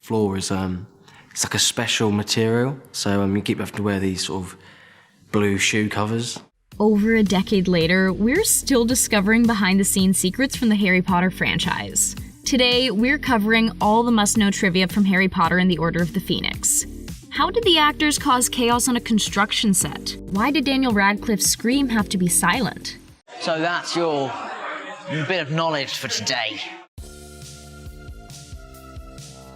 floor is it's like a special material, so you keep having to wear these sort of blue shoe covers. Over a decade later, we're still discovering behind-the-scenes secrets from the Harry Potter franchise. Today, we're covering all the must-know trivia from Harry Potter and the Order of the Phoenix. How did the actors cause chaos on a construction set? Why did Daniel Radcliffe's scream have to be silent? So that's your bit of knowledge for today.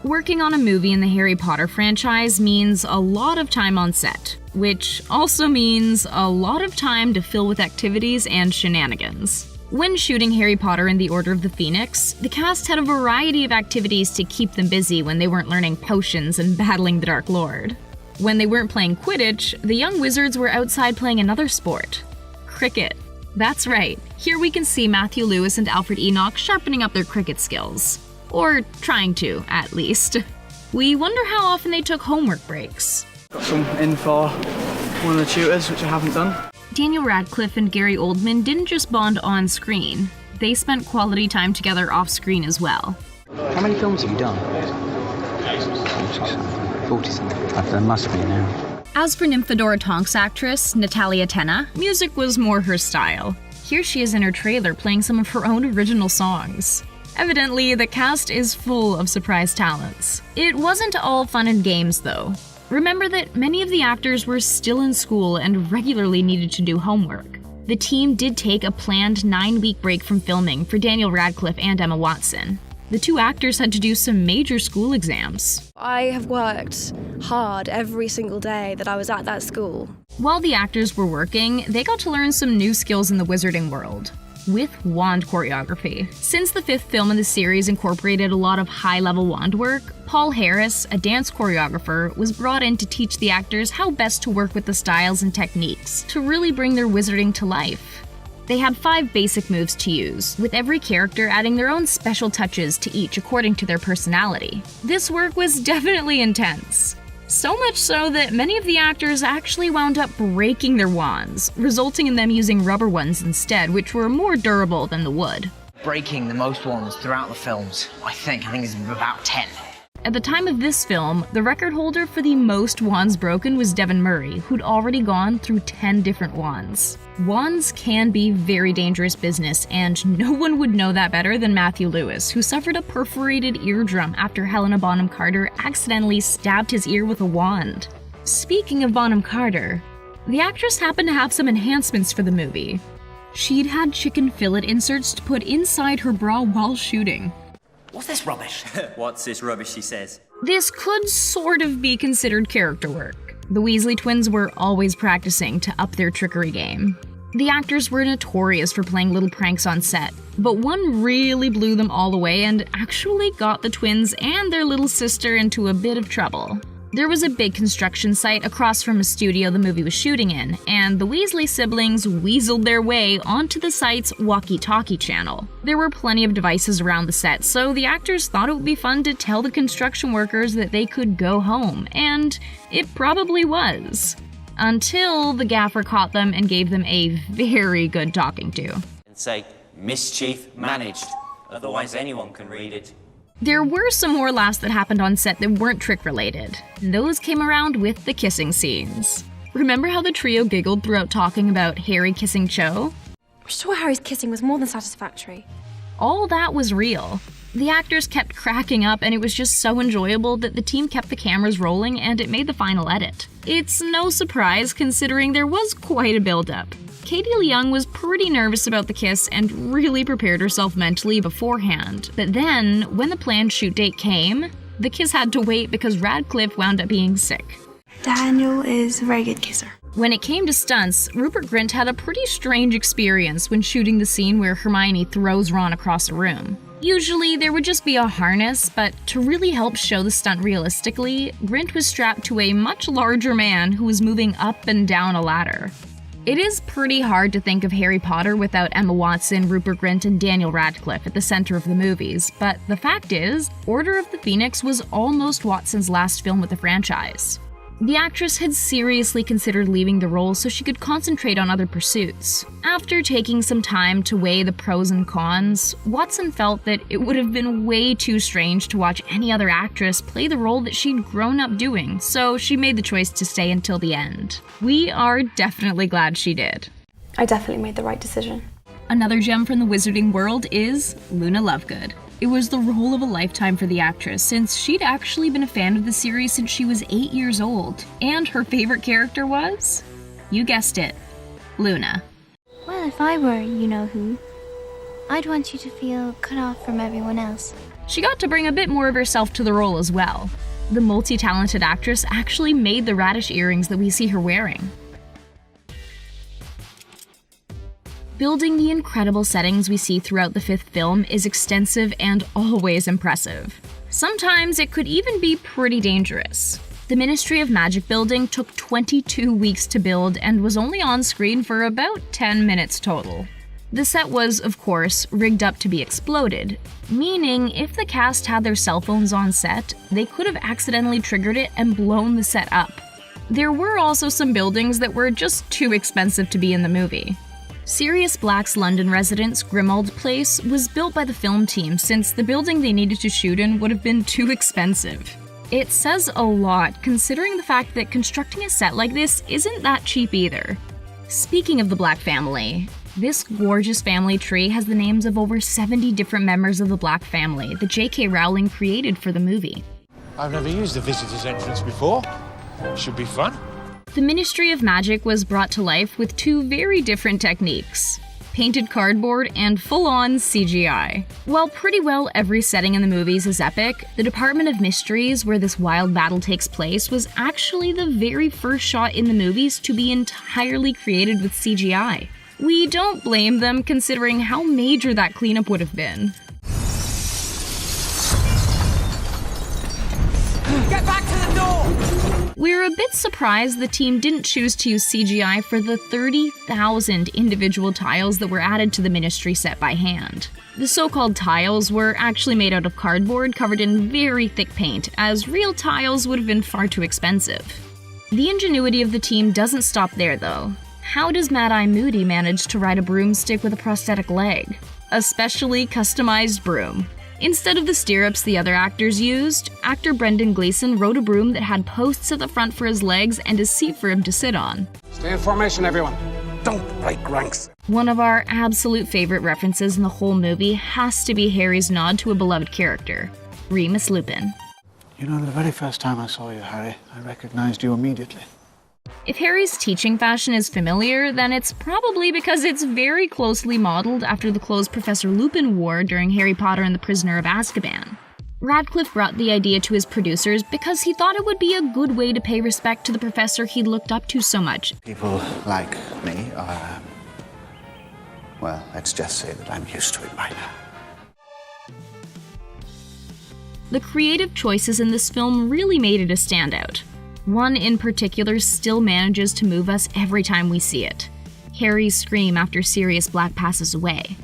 Working on a movie in the Harry Potter franchise means a lot of time on set, which also means a lot of time to fill with activities and shenanigans. When shooting Harry Potter and the Order of the Phoenix, the cast had a variety of activities to keep them busy when they weren't learning potions and battling the Dark Lord. When they weren't playing Quidditch, the young wizards were outside playing another sport: cricket. That's right, here we can see Matthew Lewis and Alfred Enoch sharpening up their cricket skills. Or trying to, at least. We wonder how often they took homework breaks. Got some in for one of the tutors, which I haven't done. Daniel Radcliffe and Gary Oldman didn't just bond on screen. They spent quality time together off screen as well. How many films have you done? 40-something. There must be now. As for Nymphadora Tonks actress Natalia Tena, music was more her style. Here she is in her trailer playing some of her own original songs. Evidently, the cast is full of surprise talents. It wasn't all fun and games, though. Remember that many of the actors were still in school and regularly needed to do homework. The team did take a planned 9-week break from filming for Daniel Radcliffe and Emma Watson. The two actors had to do some major school exams. I have worked hard every single day that I was at that school. While the actors were working, they got to learn some new skills in the wizarding world. With wand choreography. Since the 5th film in the series incorporated a lot of high-level wand work, Paul Harris, a dance choreographer, was brought in to teach the actors how best to work with the styles and techniques to really bring their wizarding to life. They had 5 basic moves to use, with every character adding their own special touches to each according to their personality. This work was definitely intense. So much so that many of the actors actually wound up breaking their wands, resulting in them using rubber ones instead, which were more durable than the wood. Breaking the most wands throughout the films, I think it's about 10. At the time of this film, the record holder for the most wands broken was Devon Murray, who'd already gone through 10 different wands. Wands can be very dangerous business, and no one would know that better than Matthew Lewis, who suffered a perforated eardrum after Helena Bonham Carter accidentally stabbed his ear with a wand. Speaking of Bonham Carter, the actress happened to have some enhancements for the movie. She'd had chicken fillet inserts to put inside her bra while shooting. What's this rubbish? What's this rubbish, she says? This could sort of be considered character work. The Weasley twins were always practicing to up their trickery game. The actors were notorious for playing little pranks on set, but one really blew them all away and actually got the twins and their little sister into a bit of trouble. There was a big construction site across from a studio the movie was shooting in, and the Weasley siblings weaseled their way onto the site's walkie-talkie channel. There were plenty of devices around the set, so the actors thought it would be fun to tell the construction workers that they could go home, and it probably was. Until the gaffer caught them and gave them a very good talking to. And say, mischief managed. Otherwise anyone can read it. There were some more laughs that happened on set that weren't trick-related. Those came around with the kissing scenes. Remember how the trio giggled throughout talking about Harry kissing Cho? I'm sure Harry's kissing was more than satisfactory. All that was real. The actors kept cracking up, and it was just so enjoyable that the team kept the cameras rolling and it made the final edit. It's no surprise considering there was quite a build-up. Katie Leung was pretty nervous about the kiss and really prepared herself mentally beforehand. But then, when the planned shoot date came, the kiss had to wait because Radcliffe wound up being sick. Daniel is a very good kisser. When it came to stunts, Rupert Grint had a pretty strange experience when shooting the scene where Hermione throws Ron across a room. Usually, there would just be a harness, but to really help show the stunt realistically, Grint was strapped to a much larger man who was moving up and down a ladder. It is pretty hard to think of Harry Potter without Emma Watson, Rupert Grint, and Daniel Radcliffe at the center of the movies, but the fact is, Order of the Phoenix was almost Watson's last film with the franchise. The actress had seriously considered leaving the role so she could concentrate on other pursuits. After taking some time to weigh the pros and cons, Watson felt that it would have been way too strange to watch any other actress play the role that she'd grown up doing, so she made the choice to stay until the end. We are definitely glad she did. I definitely made the right decision. Another gem from the wizarding world is Luna Lovegood. It was the role of a lifetime for the actress, since she'd actually been a fan of the series since she was 8 years old. And her favorite character was? You guessed it, Luna. Well, if I were you-know-who, I'd want you to feel cut off from everyone else. She got to bring a bit more of herself to the role as well. The multi-talented actress actually made the radish earrings that we see her wearing. Building the incredible settings we see throughout the fifth film is extensive and always impressive. Sometimes it could even be pretty dangerous. The Ministry of Magic building took 22 weeks to build and was only on screen for about 10 minutes total. The set was, of course, rigged up to be exploded, meaning if the cast had their cell phones on set, they could have accidentally triggered it and blown the set up. There were also some buildings that were just too expensive to be in the movie. Sirius Black's London residence, Grimmauld Place, was built by the film team since the building they needed to shoot in would have been too expensive. It says a lot, considering the fact that constructing a set like this isn't that cheap either. Speaking of the Black family, this gorgeous family tree has the names of over 70 different members of the Black family that J.K. Rowling created for the movie. I've never used the visitor's entrance before. Should be fun. The Ministry of Magic was brought to life with two very different techniques: painted cardboard and full-on CGI. While pretty well every setting in the movies is epic, the Department of Mysteries, where this wild battle takes place, was actually the very first shot in the movies to be entirely created with CGI. We don't blame them, considering how major that cleanup would have been. Get back to the door! We're a bit surprised the team didn't choose to use CGI for the 30,000 individual tiles that were added to the Ministry set by hand. The so-called tiles were actually made out of cardboard covered in very thick paint, as real tiles would have been far too expensive. The ingenuity of the team doesn't stop there, though. How does Mad-Eye Moody manage to ride a broomstick with a prosthetic leg? A specially customized broom. Instead of the stirrups the other actors used, actor Brendan Gleeson rode a broom that had posts at the front for his legs and a seat for him to sit on. Stay in formation, everyone. Don't break ranks. One of our absolute favorite references in the whole movie has to be Harry's nod to a beloved character, Remus Lupin. You know, the very first time I saw you, Harry, I recognized you immediately. If Harry's teaching fashion is familiar, then it's probably because it's very closely modeled after the clothes Professor Lupin wore during Harry Potter and the Prisoner of Azkaban. Radcliffe brought the idea to his producers because he thought it would be a good way to pay respect to the professor he'd looked up to so much. People like me are, well, let's just say that I'm used to it by now. The creative choices in this film really made it a standout. One in particular still manages to move us every time we see it: Harry's scream after Sirius Black passes away.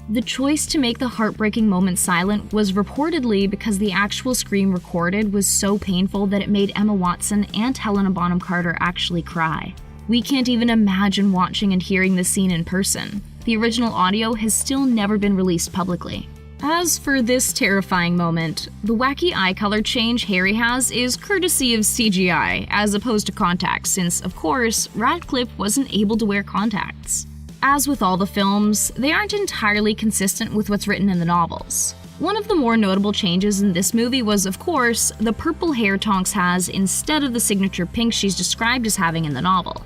The choice to make the heartbreaking moment silent was reportedly because the actual scream recorded was so painful that it made Emma Watson and Helena Bonham Carter actually cry. We can't even imagine watching and hearing this scene in person. The original audio has still never been released publicly. As for this terrifying moment, the wacky eye color change Harry has is courtesy of CGI, as opposed to contacts, since, of course, Radcliffe wasn't able to wear contacts. As with all the films, they aren't entirely consistent with what's written in the novels. One of the more notable changes in this movie was, of course, the purple hair Tonks has instead of the signature pink she's described as having in the novel.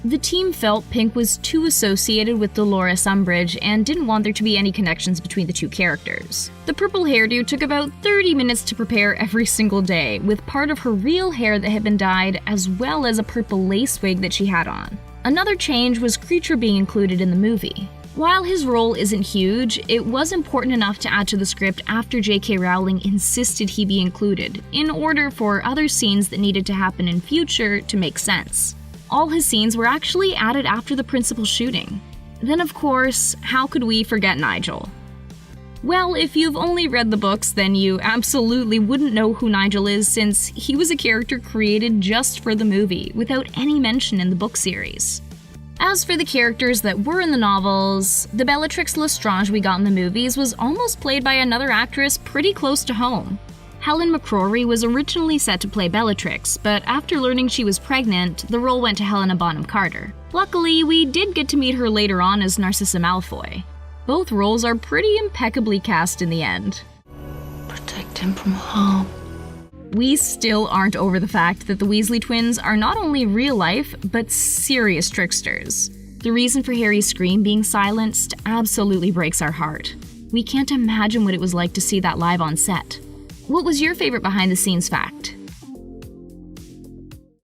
The team felt pink was too associated with Dolores Umbridge and didn't want there to be any connections between the two characters. The purple hairdo took about 30 minutes to prepare every single day, with part of her real hair that had been dyed as well as a purple lace wig that she had on. Another change was Kreacher being included in the movie. While his role isn't huge, it was important enough to add to the script after J.K. Rowling insisted he be included, in order for other scenes that needed to happen in future to make sense. All his scenes were actually added after the principal shooting. Then, of course, how could we forget Nigel? Well, if you've only read the books, then you absolutely wouldn't know who Nigel is, since he was a character created just for the movie, without any mention in the book series. As for the characters that were in the novels, the Bellatrix Lestrange we got in the movies was almost played by another actress pretty close to home. Helen McCrory was originally set to play Bellatrix, but after learning she was pregnant, the role went to Helena Bonham Carter. Luckily, we did get to meet her later on as Narcissa Malfoy. Both roles are pretty impeccably cast in the end. Protect him from harm. We still aren't over the fact that the Weasley twins are not only real-life, but serious tricksters. The reason for Harry's scream being silenced absolutely breaks our heart. We can't imagine what it was like to see that live on set. What was your favorite behind-the-scenes fact?